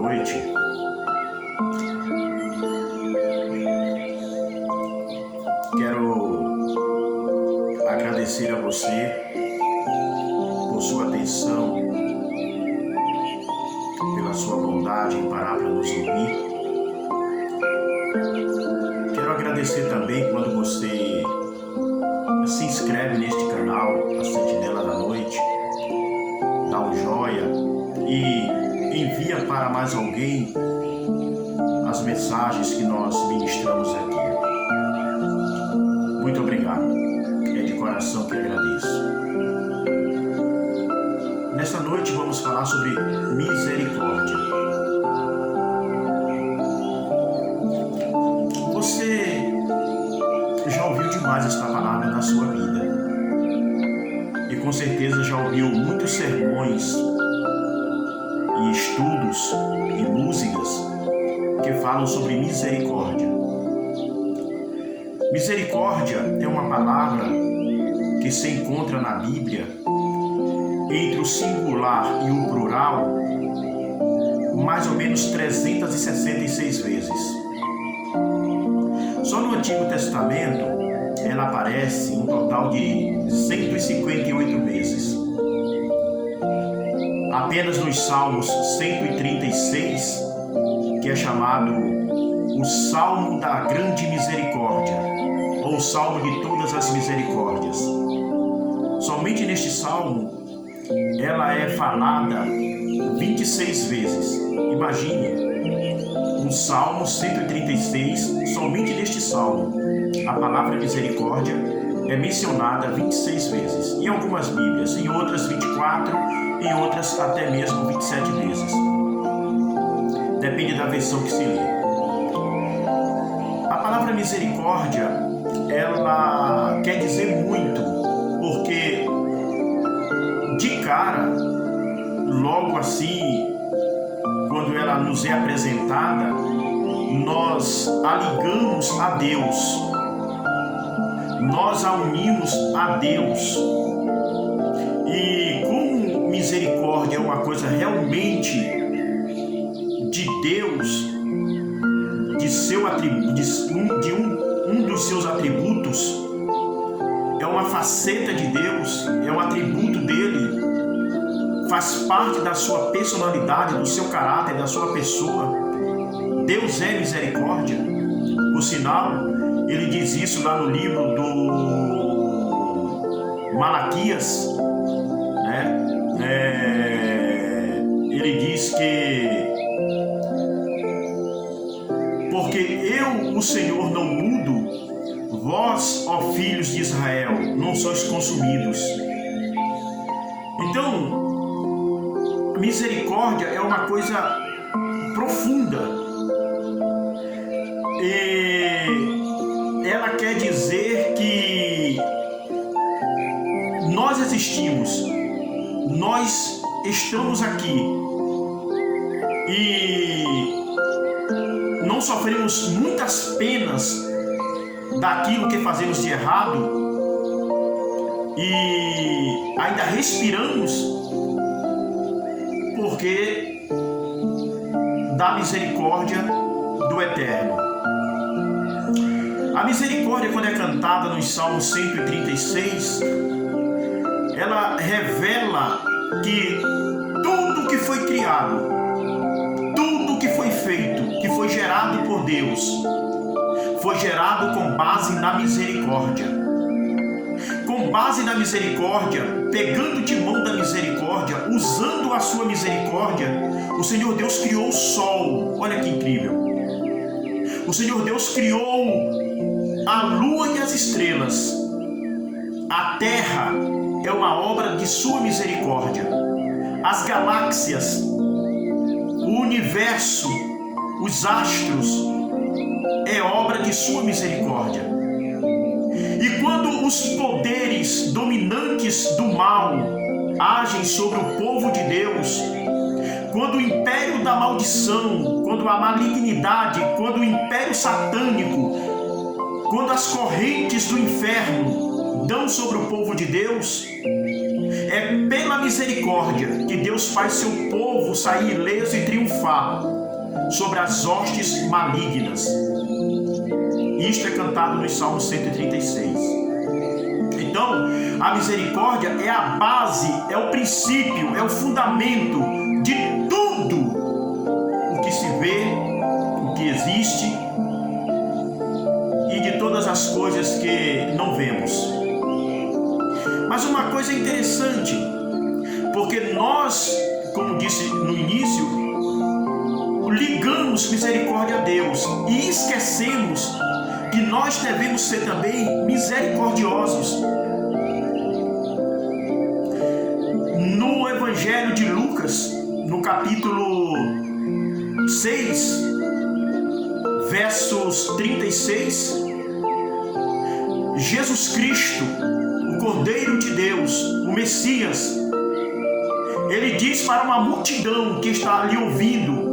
noite. Quero agradecer a você por sua atenção, pela sua bondade em parar para nos ouvir. Quero agradecer também quando você se inscreve neste canal, a Sentinela da Noite, dá um joia e envia para mais alguém as mensagens que nós ministramos aqui. Muito obrigado, é de coração que agradeço. Nesta noite vamos falar sobre misericórdia. Você já ouviu demais esta palavra na sua vida e com certeza já ouviu muitos sermões e estudos e músicas que falam sobre misericórdia. Misericórdia é uma palavra que se encontra na Bíblia entre o singular e o plural mais ou menos 366 vezes. Só no Antigo Testamento ela aparece um total de 158 vezes. Apenas nos Salmos 136, que é chamado o Salmo da Grande Misericórdia, ou o Salmo de Todas as Misericórdias. Somente neste Salmo ela é falada 26 vezes. Imagine, um Salmo 136, somente neste Salmo, a palavra misericórdia é mencionada 26 vezes. Em algumas Bíblias, em outras 24, em outras até mesmo 27 vezes. Depende da versão que se lê. A palavra misericórdia, ela quer dizer muito, porque de cara, logo assim, quando ela nos é apresentada, nós a ligamos a Deus, nós a unimos a Deus. E como misericórdia é uma coisa realmente de Deus, de um dos seus atributos, é uma faceta de Deus, é um atributo dele, faz parte da sua personalidade, do seu caráter, da sua pessoa. Deus é misericórdia. Por sinal, ele diz isso lá no livro do Malaquias, né? Ele diz que porque eu, o Senhor, não mudo, vós, ó filhos de Israel, não sois consumidos. Então, misericórdia é uma coisa profunda. E ela quer dizer que nós existimos, nós estamos aqui e não sofremos muitas penas daquilo que fazemos de errado e ainda respiramos porque da misericórdia do Eterno. A misericórdia, quando é cantada no Salmo 136, ela revela que tudo que foi criado, tudo que foi feito, que foi gerado por Deus, foi gerado com base na misericórdia. Com base na misericórdia, pegando o timão da misericórdia, usando a sua misericórdia, o Senhor Deus criou o sol. Olha que incrível. O Senhor Deus criou a lua e as estrelas. A terra é uma obra de sua misericórdia. As galáxias, o universo, os astros, é obra de sua misericórdia. E quando os poderes dominantes do mal agem sobre o povo de Deus, quando o império da maldição, quando a malignidade, quando o império satânico, quando as correntes do inferno dão sobre o povo de Deus, É pela misericórdia que Deus faz seu povo sair ileso e triunfar sobre as hostes malignas. Isto é cantado no Salmo 136. Então, a misericórdia é a base, é o princípio, é o fundamento de tudo o que se vê, o que existe e de todas as coisas que não vemos. Mas uma coisa interessante, porque nós, como disse no início, ligamos misericórdia a Deus e esquecemos que nós devemos ser também misericordiosos. No Evangelho de Lucas, no capítulo 6, versos 36, Jesus Cristo, o Cordeiro de Deus, o Messias, ele diz para uma multidão que está ali ouvindo,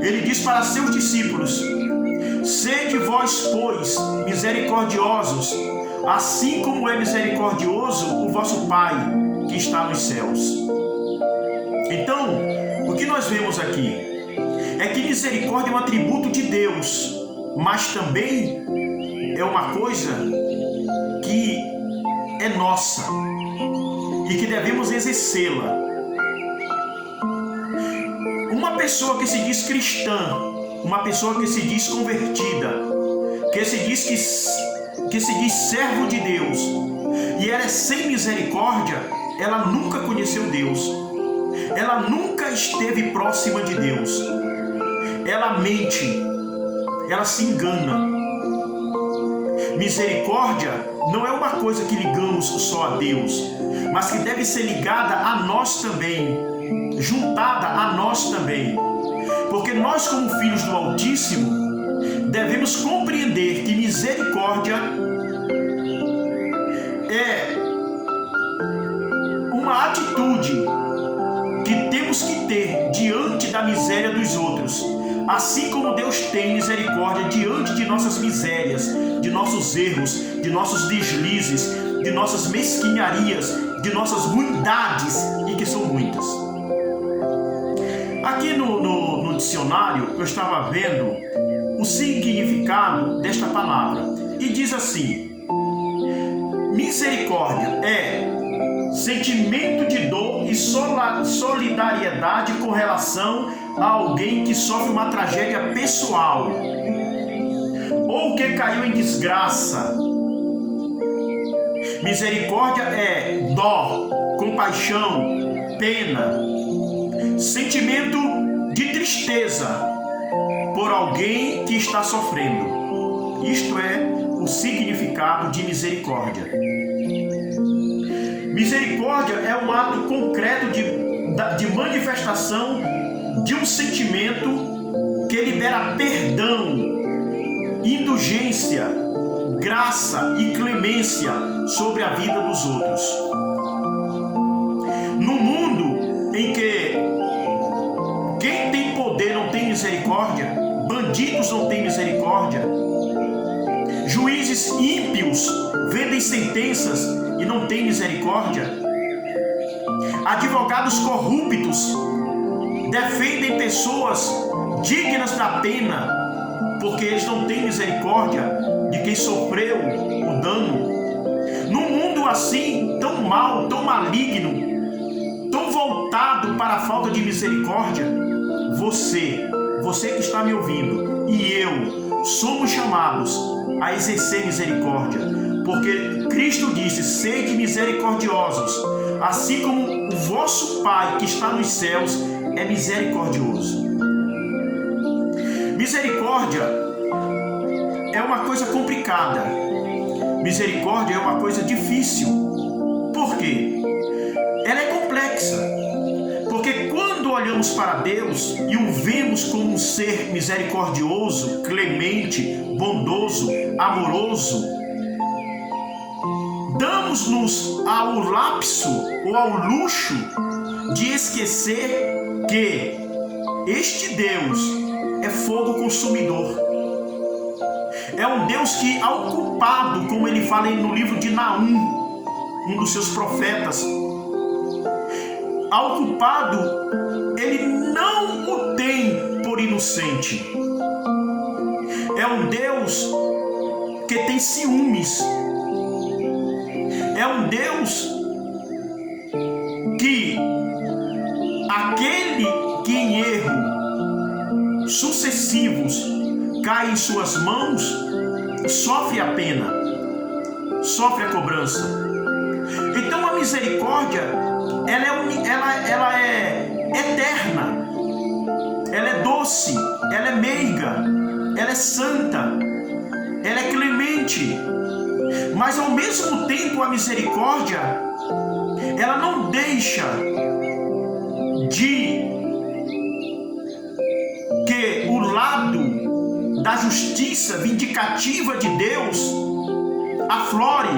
ele diz para seus discípulos: sede vós, pois, misericordiosos, assim como é misericordioso o vosso Pai que está nos céus. Então, o que nós vemos aqui é que misericórdia é um atributo de Deus, mas também é uma coisa que é nossa e que devemos exercê-la. Uma pessoa que se diz cristã, uma pessoa que se diz convertida, que se diz servo de Deus, e ela é sem misericórdia, ela nunca conheceu Deus, ela nunca esteve próxima de Deus, ela mente, ela se engana. Misericórdia não é uma coisa que ligamos só a Deus, mas que deve ser ligada a nós também, juntada a nós também. Porque nós, como filhos do Altíssimo, devemos compreender que misericórdia é uma atitude que temos que ter diante da miséria dos outros, assim como Deus tem misericórdia diante de nossas misérias, de nossos erros, de nossos deslizes, de nossas mesquinharias, de nossas ruindades, e que são muitas. Aqui no dicionário eu estava vendo o significado desta palavra e diz assim: misericórdia é sentimento de dor e solidariedade com relação a alguém que sofre uma tragédia pessoal ou que caiu em desgraça. Misericórdia é dó, compaixão, pena, sentimento de tristeza por alguém que está sofrendo. Isto é o significado de misericórdia. Misericórdia é um ato concreto de manifestação de um sentimento que libera perdão, indulgência, graça e clemência sobre a vida dos outros. No mundo em que quem tem poder não tem misericórdia, bandidos não têm misericórdia, juízes ímpios vendem sentenças e não têm misericórdia, advogados corruptos defendem pessoas dignas da pena, porque eles não têm misericórdia de quem sofreu o dano. Num mundo assim, tão mau, tão maligno, tão voltado para a falta de misericórdia, você que está me ouvindo e eu somos chamados a exercer misericórdia, porque Cristo disse: sede misericordiosos, assim como o vosso Pai que está nos céus é misericordioso. Misericórdia é uma coisa complicada. Misericórdia é uma coisa difícil. Por quê? Ela é complexa. Porque quando olhamos para Deus e o vemos como um ser misericordioso, clemente, bondoso, amoroso, damos-nos ao lapso ou ao luxo de esquecer que este Deus é fogo consumidor. É um Deus que, ao culpado, como ele fala no livro de Naum, um dos seus profetas, ao culpado, ele não o tem por inocente. É um Deus que tem ciúmes. É um Deus que aquele que em erros sucessivos cai em suas mãos, sofre a pena, sofre a cobrança. Então a misericórdia, ela é eterna, ela é doce, ela é meiga, ela é santa, ela é clemente. Mas ao mesmo tempo a misericórdia, ela não deixa de que o lado da justiça vindicativa de Deus aflore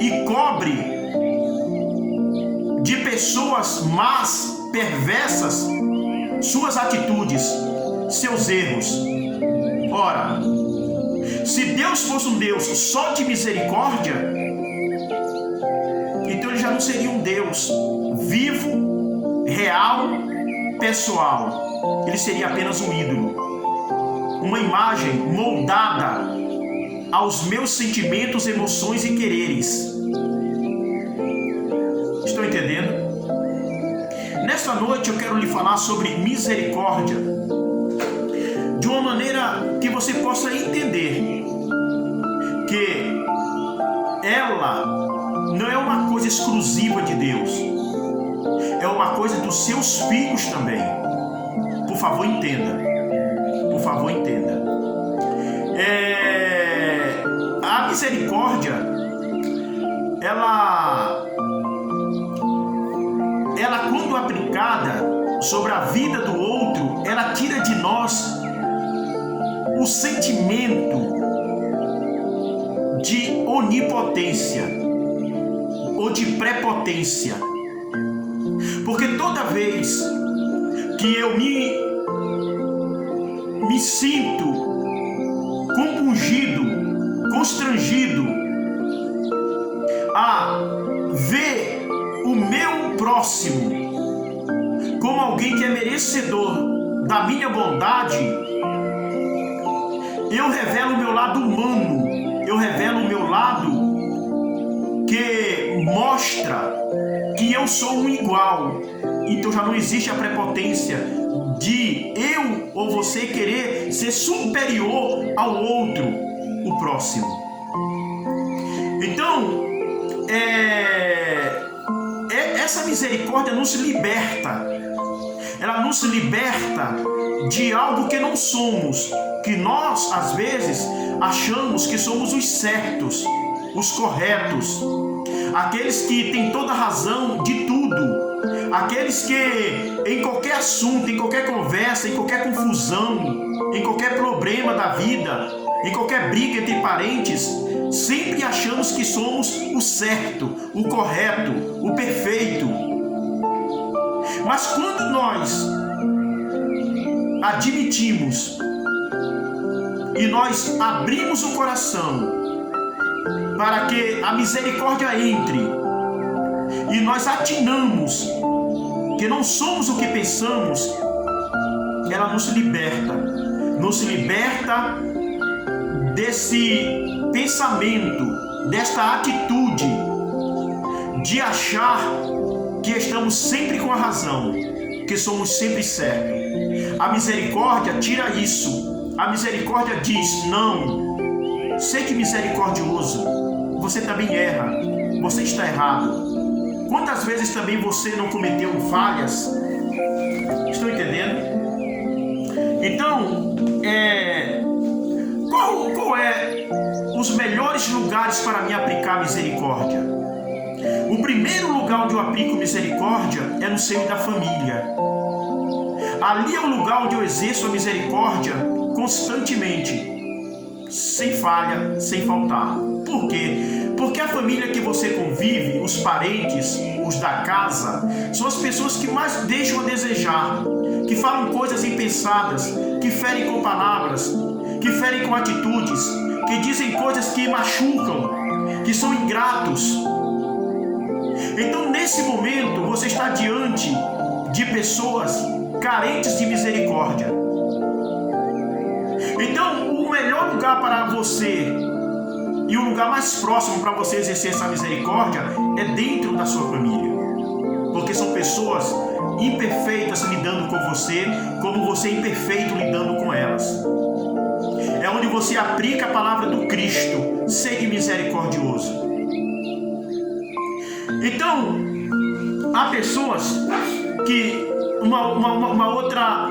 e cobre de pessoas más, perversas, suas atitudes, seus erros. Ora, se Deus fosse um Deus só de misericórdia, então ele já não seria um Deus vivo, real, pessoal. Ele seria apenas um ídolo, uma imagem moldada aos meus sentimentos, emoções e quereres. Estão entendendo? Nesta noite eu quero lhe falar sobre misericórdia, de uma maneira que você possa entender que ela não é uma coisa exclusiva de Deus, é uma coisa dos seus filhos também. Por favor, entenda. Por favor, entenda. A misericórdia, ela quando aplicada sobre a vida do outro, ela tira de nós o sentimento de onipotência ou de prepotência. Porque toda vez que eu me sinto compungido, constrangido a ver o meu próximo como alguém que é merecedor da minha bondade, eu revelo o meu lado humano, eu revelo o meu lado que mostra que eu sou um igual. Então já não existe a prepotência de eu ou você querer ser superior ao outro, o próximo. Então, essa misericórdia nos liberta. Ela nos liberta de algo que não somos, que nós, às vezes, achamos que somos os certos, os corretos, aqueles que têm toda a razão de tudo, aqueles que em qualquer assunto, em qualquer conversa, em qualquer confusão, em qualquer problema da vida, em qualquer briga entre parentes, sempre achamos que somos o certo, o correto, o perfeito. Mas quando nós admitimos e nós abrimos o coração para que a misericórdia entre e nós atinamos que não somos o que pensamos, ela nos liberta desse pensamento, desta atitude de achar que estamos sempre com a razão, que somos sempre certos. A misericórdia tira isso. A misericórdia diz: não, sei que misericordioso, você também erra, você está errado. Quantas vezes também você não cometeu falhas? Estão entendendo? Então, qual é os melhores lugares para me aplicar misericórdia? O primeiro lugar onde eu aplico misericórdia é no seio da família. Ali é o lugar onde eu exerço a misericórdia constantemente, sem falha, sem faltar. Por quê? Porque a família que você convive, os parentes, os da casa, são as pessoas que mais deixam a desejar, que falam coisas impensadas, que ferem com palavras, que ferem com atitudes, que dizem coisas que machucam, que são ingratos. Então, nesse momento, você está diante de pessoas carentes de misericórdia. Então, o melhor lugar para você e o lugar mais próximo para você exercer essa misericórdia é dentro da sua família. Porque são pessoas imperfeitas lidando com você, como você é imperfeito lidando com elas. É onde você aplica a palavra do Cristo, seja misericordioso. Então, há pessoas que uma outra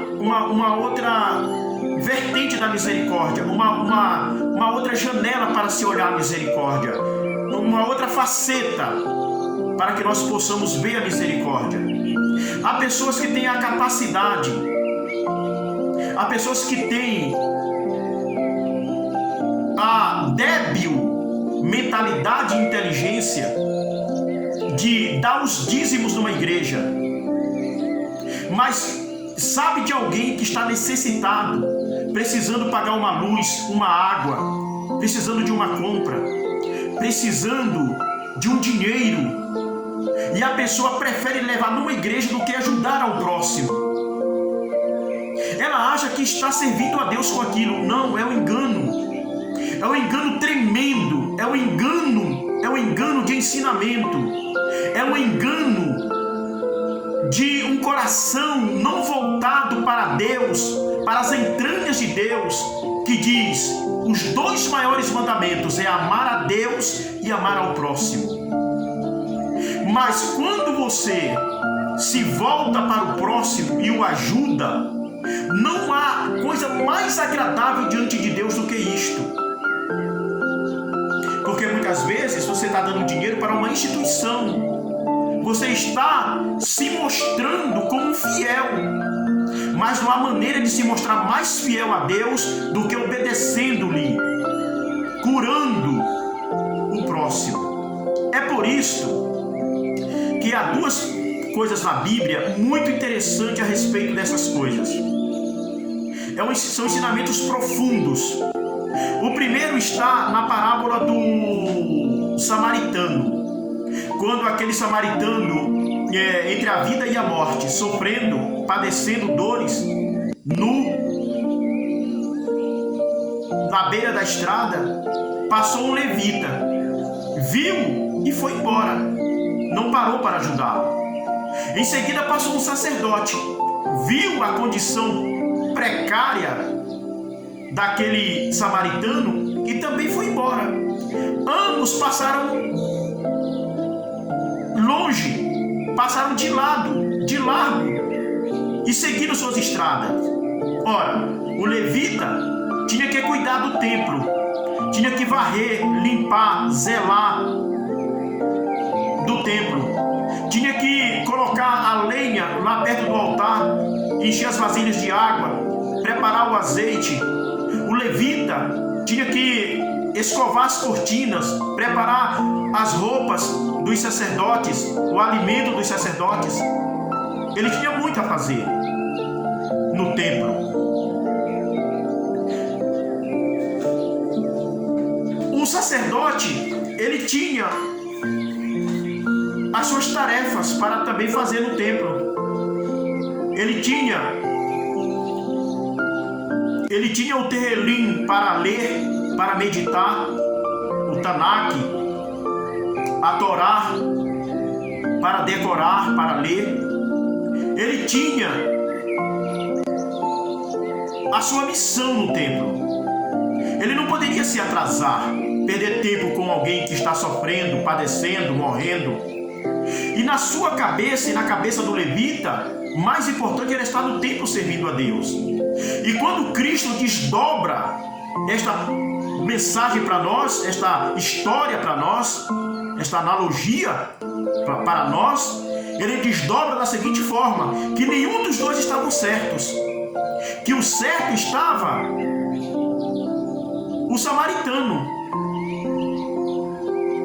vertente da misericórdia, uma outra janela para se olhar a misericórdia, uma outra faceta para que nós possamos ver a misericórdia. Há pessoas que têm a capacidade, há pessoas que têm a débil mentalidade e inteligência de dar os dízimos numa igreja, mas sabe de alguém que está necessitado, precisando pagar uma luz, uma água, precisando de uma compra, precisando de um dinheiro, e a pessoa prefere levar numa igreja do que ajudar ao próximo. Ela acha que está servindo a Deus com aquilo. Não, é um engano. É um engano tremendo. É um engano de ensinamento. É um engano de um coração não voltado para Deus, para as entranhas de Deus, que diz: os 2 maiores mandamentos é amar a Deus e amar ao próximo. Mas quando você se volta para o próximo e o ajuda, não há coisa mais agradável diante de Deus do que isto. Porque muitas vezes você está dando dinheiro para uma instituição, você está se mostrando como fiel, mas não há maneira de se mostrar mais fiel a Deus do que obedecendo-lhe, curando o próximo. É por isso que há 2 coisas na Bíblia muito interessantes a respeito dessas coisas. São ensinamentos profundos. O primeiro está na parábola do samaritano. Quando aquele samaritano, entre a vida e a morte, sofrendo, padecendo dores, na beira da estrada, passou um levita, viu e foi embora. Não parou para ajudá-lo. Em seguida passou um sacerdote, viu a condição precária daquele samaritano e também foi embora. Ambos passaram longe, passaram de largo e seguiram suas estradas. Ora, o levita tinha que cuidar do templo, tinha que varrer, limpar, zelar do templo, tinha que colocar a lenha lá perto do altar, encher as vasilhas de água, preparar o azeite. O levita tinha que escovar as cortinas, preparar as roupas dos sacerdotes, o alimento dos sacerdotes. Ele tinha muito a fazer no templo. O sacerdote, ele tinha as suas tarefas para também fazer no templo. Ele tinha o Tehilim para ler, para meditar, o Tanakh, a Torá para decorar, para ler. Ele tinha a sua missão no templo. Ele não poderia se atrasar, perder tempo com alguém que está sofrendo, padecendo, morrendo. E na sua cabeça e na cabeça do levita, mais importante era estar no templo servindo a Deus. E quando Cristo desdobra esta mensagem para nós, esta história para nós, esta analogia para nós, ele desdobra da seguinte forma: que nenhum dos dois estavam certos, que o certo estava o samaritano,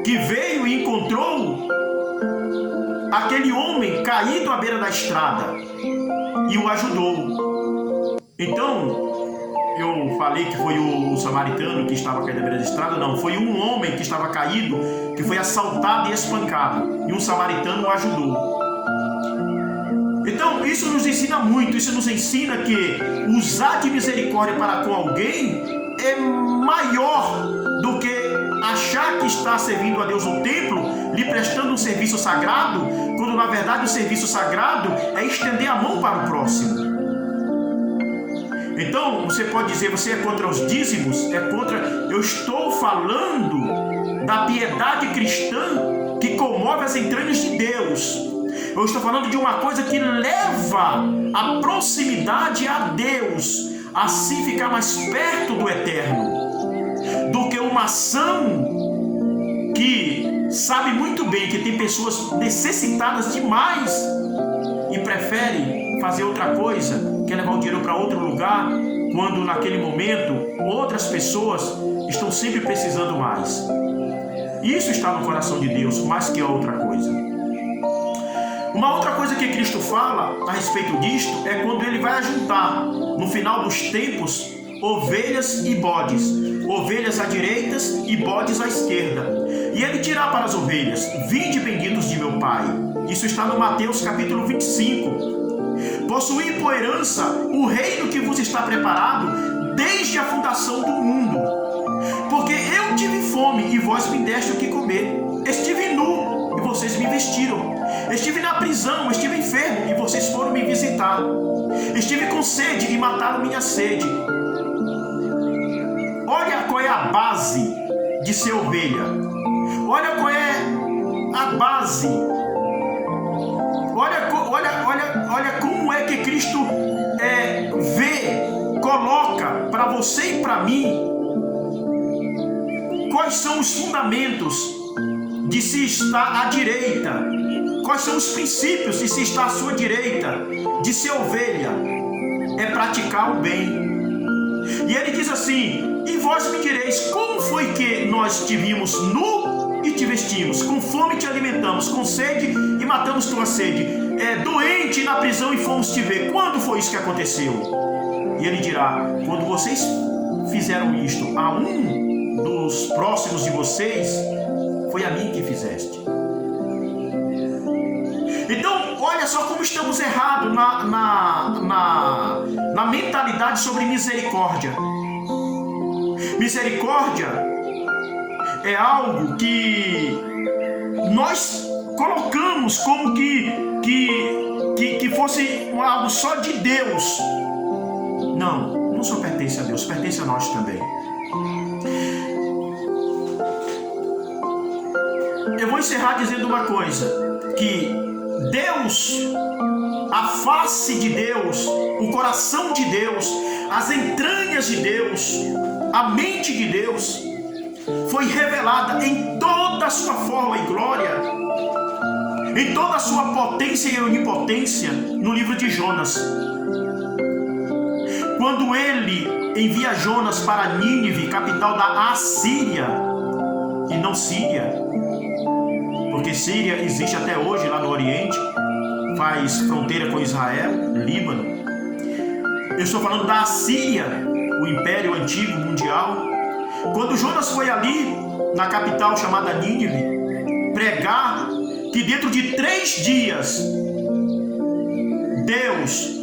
que veio e encontrou aquele homem caído à beira da estrada e o ajudou. Então, eu falei que foi o samaritano que estava caído à beira da estrada? Não, foi um homem que estava caído que foi assaltado e espancado, e um samaritano o ajudou. Então, isso nos ensina muito, isso nos ensina que usar de misericórdia para com alguém é maior do que achar que está servindo a Deus no templo, lhe prestando um serviço sagrado, quando na verdade o serviço sagrado é estender a mão para o próximo. Então, você pode dizer, você é contra os dízimos? É contra... Eu estou falando da piedade cristã que comove as entranhas de Deus. Eu estou falando de uma coisa que leva a proximidade a Deus, assim ficar mais perto do Eterno, do que uma ação que sabe muito bem que tem pessoas necessitadas demais e prefere fazer outra coisa, quer levar o dinheiro para outro lugar, quando naquele momento outras pessoas estão sempre precisando mais. Isso está no coração de Deus, mais que outra coisa. Uma outra coisa que Cristo fala a respeito disto é quando ele vai ajuntar, no final dos tempos, ovelhas e bodes, ovelhas à direita e bodes à esquerda. E ele dirá para as ovelhas: vinde benditos de meu Pai. Isso está no Mateus capítulo 25. Possuí por herança o reino que vos está preparado desde a fundação do mundo. Porque eu tive fome e vós me deste o que comer. Estive nu e vocês me vestiram. Estive na prisão, estive enfermo e vocês foram me visitar. Estive com sede e mataram minha sede. Olha qual é a base de ser ovelha. Olha qual é a base. Olha como é que Cristo coloca para você e para mim quais são os fundamentos de se estar à direita. Quais são os princípios de se estar à sua direita, de ser ovelha? É praticar o bem. E ele diz assim: e vós me direis, como foi que nós te vimos nu e te vestimos, com fome te alimentamos, com sede e matamos tua sede, doente na prisão e fomos te ver? Quando foi isso que aconteceu? E ele dirá: quando vocês fizeram isto a um dos próximos de vocês, foi a mim que fizeste. Então, olha só como estamos errados na mentalidade sobre misericórdia. Misericórdia é algo que nós colocamos como que fosse algo só de Deus. Não só pertence a Deus, pertence a nós também. Eu vou encerrar dizendo uma coisa, que Deus, a face de Deus, o coração de Deus, as entranhas de Deus, a mente de Deus foi revelada em toda a sua forma e glória, em toda a sua potência e onipotência no livro de Jonas. Quando ele envia Jonas para Nínive, capital da Assíria, e não Síria, porque Síria existe até hoje lá no Oriente, faz fronteira com Israel, Líbano. Eu estou falando da Assíria, o império antigo mundial. Quando Jonas foi ali, na capital chamada Nínive, pregar que dentro de 3 dias Deus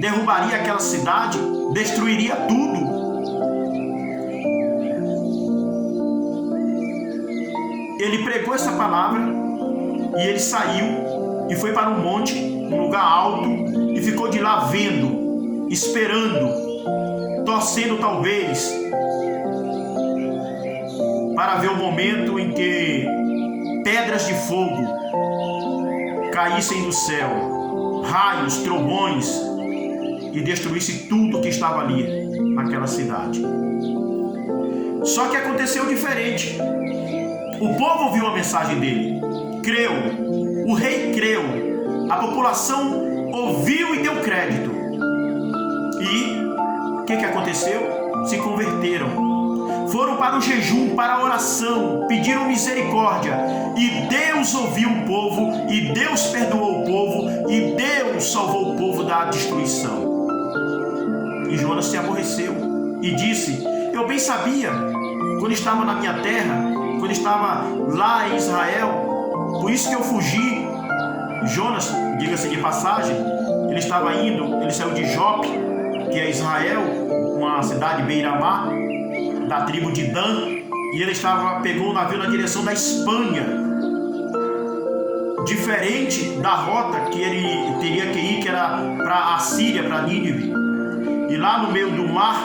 derrubaria aquela cidade, destruiria tudo. Ele pregou essa palavra e ele saiu e foi para um monte, um lugar alto, e ficou de lá vendo, esperando, torcendo talvez para ver o momento em que pedras de fogo caíssem do céu, raios, trovões, e destruísse tudo que estava ali naquela cidade. Só que aconteceu diferente. O povo ouviu a mensagem dele, creu, o rei creu, a população ouviu e deu crédito. E o que aconteceu? Se converteram, foram para o jejum, para a oração, pediram misericórdia, e Deus ouviu o povo, e Deus perdoou o povo, e Deus salvou o povo da destruição. E Jonas se aborreceu e disse: eu bem sabia, quando estava na minha terra, quando estava lá em Israel. Por isso que eu fugi. Jonas, diga-se de passagem, ele saiu de Jope, que é Israel, uma cidade beira-mar, da tribo de Dan, e ele pegou o navio na direção da Espanha, diferente da rota que ele teria que ir, que era para a Síria, para Nínive. E lá no meio do mar,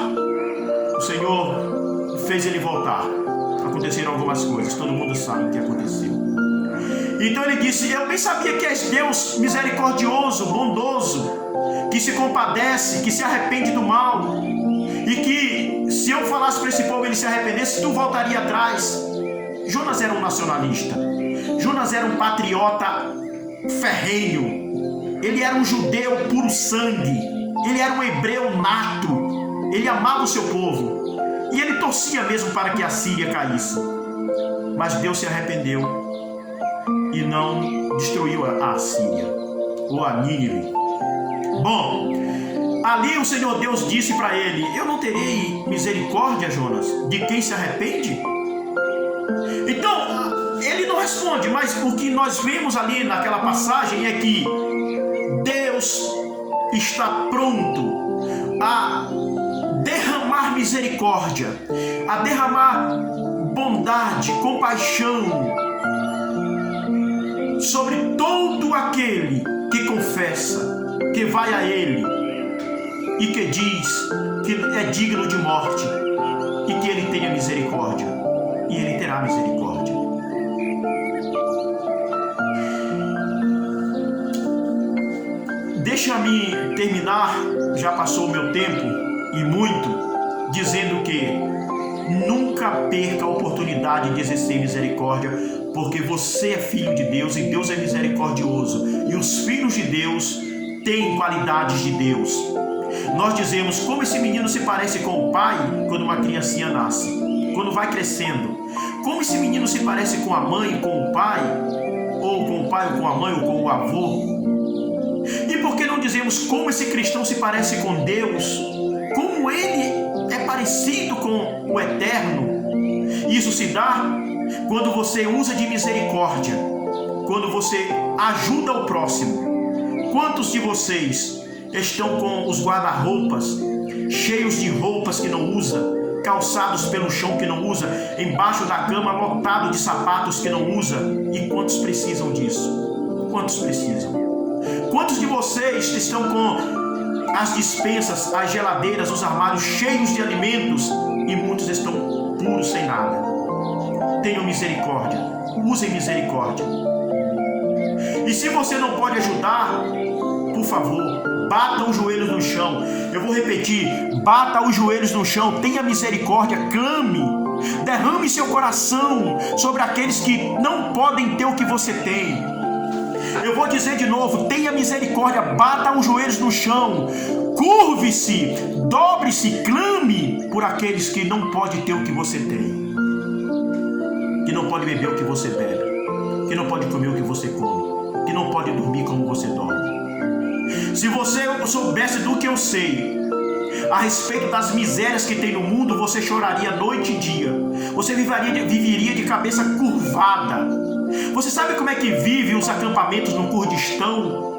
o Senhor fez ele voltar. Aconteceram algumas coisas, todo mundo sabe o que aconteceu. Então ele disse: eu nem sabia que és Deus misericordioso, bondoso, que se compadece, que se arrepende do mal, e que se eu falasse para esse povo ele se arrependesse, tu voltaria atrás. Jonas era um nacionalista, Jonas era um patriota ferrenho, ele era um judeu puro sangue, ele era um hebreu nato, ele amava o seu povo, e ele torcia mesmo para que a Síria caísse. Mas Deus se arrependeu e não destruiu a Síria ou a Nínive. Bom, ali o Senhor Deus disse para ele: eu não terei misericórdia, Jonas, de quem se arrepende? Então, ele não responde, mas o que nós vemos ali naquela passagem é que Deus está pronto a derramar misericórdia, a derramar bondade, compaixão sobre todo aquele que confessa, que vai a Ele e que diz que é digno de morte e que Ele tenha misericórdia, e Ele terá misericórdia. Deixa-me terminar, já passou o meu tempo e muito, dizendo que nunca perca a oportunidade de exercer misericórdia, porque você é filho de Deus e Deus é misericordioso, e os filhos de Deus têm qualidades de Deus. Nós dizemos: como esse menino se parece com o pai quando uma criancinha nasce, quando vai crescendo. Como esse menino se parece com a mãe, com o pai, ou com o pai, ou com a mãe, ou com o avô. E por que não dizemos como esse cristão se parece com Deus, como ele é parecido com o Eterno? Isso se dá quando você usa de misericórdia, quando você ajuda o próximo. Quantos de vocês estão com os guarda-roupas cheios de roupas que não usa, calçados pelo chão que não usa, embaixo da cama lotado de sapatos que não usa? E quantos precisam disso? Quantos precisam? Quantos de vocês estão com as despensas, as geladeiras, os armários cheios de alimentos e muitos estão puros sem nada? Tenham misericórdia, usem misericórdia. E se você não pode ajudar, por favor, bata os joelhos no chão. Eu vou repetir: bata os joelhos no chão, tenha misericórdia, clame, derrame seu coração sobre aqueles que não podem ter o que você tem. Eu vou dizer de novo: tenha misericórdia, bata os joelhos no chão, curve-se, dobre-se, clame por aqueles que não podem ter o que você tem, que não pode beber o que você bebe, que não pode comer o que você come, que não pode dormir como você dorme. Se você soubesse do que eu sei a respeito das misérias que tem no mundo, você choraria noite e dia, você viveria de cabeça curvada. Você sabe como é que vivem os acampamentos no Kurdistão,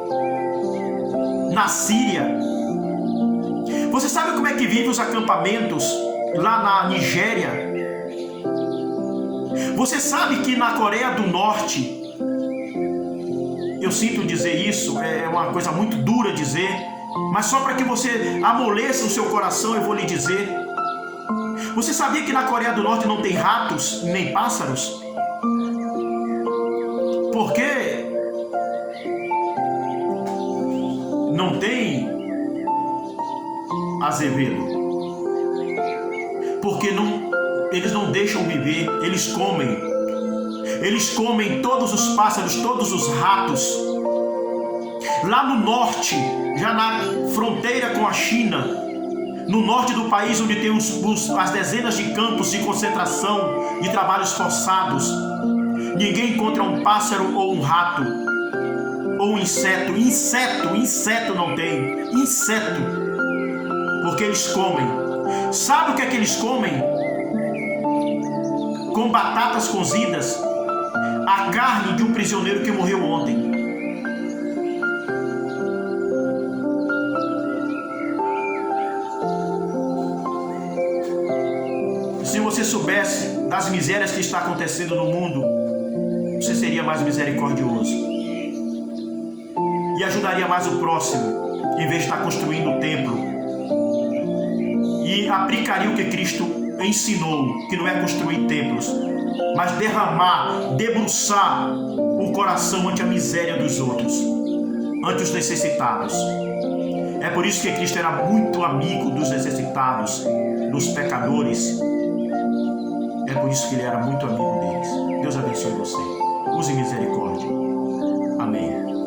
na Síria? Você sabe como é que vivem os acampamentos lá na Nigéria? Você sabe que na Coreia do Norte, eu sinto dizer isso, é uma coisa muito dura dizer, mas só para que você amoleça o seu coração, eu vou lhe dizer. Você sabia que na Coreia do Norte não tem ratos nem pássaros? Por quê? Não tem Azevedo. Porque eles não deixam viver, eles comem. Eles comem todos os pássaros, todos os ratos. Lá no norte, já na fronteira com a China, no norte do país, onde tem as dezenas de campos de concentração, de trabalhos forçados, ninguém encontra um pássaro ou um rato, ou um inseto. Inseto não tem. Inseto. Porque eles comem. Sabe o que é que eles comem? com batatas cozidas a carne de um prisioneiro que morreu ontem. Se você soubesse das misérias que está acontecendo no mundo, você seria mais misericordioso e ajudaria mais o próximo, em vez de estar construindo o templo, e aplicaria o que Cristo ensinou, que não é construir templos, mas derramar, debruçar o coração ante a miséria dos outros, ante os necessitados. É por isso que Cristo era muito amigo dos necessitados, dos pecadores. É por isso que ele era muito amigo deles. Deus abençoe você. Use misericórdia. Amém.